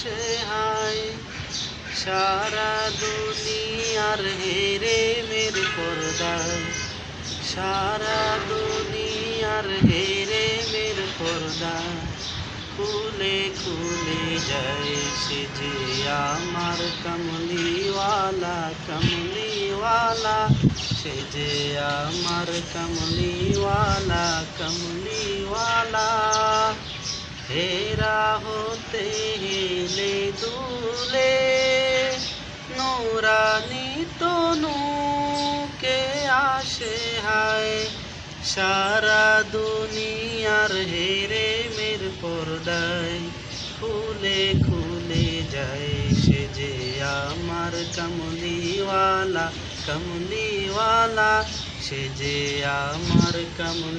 আসে হায়। সারা দুনিয়ার হেরে মের পর্দায়, সারা দুনিয়ার হেরে মের পর্দায় খুলে খুলে যায় সে যে আমার কমলিওয়ালা, কমলিওয়ালা সে যে আমার কমলিওয়ালা, কমলিওয়ালা। হেরা হতে হেলে দুলে নুরানি তনুকে আসে হায়। সারা দুনিয়ার হেরে মের পর্দায় খুলে খুলে যায় সে যে আমার কমলিওয়ালা, কমলিওয়ালা সে যে আমার কমলি।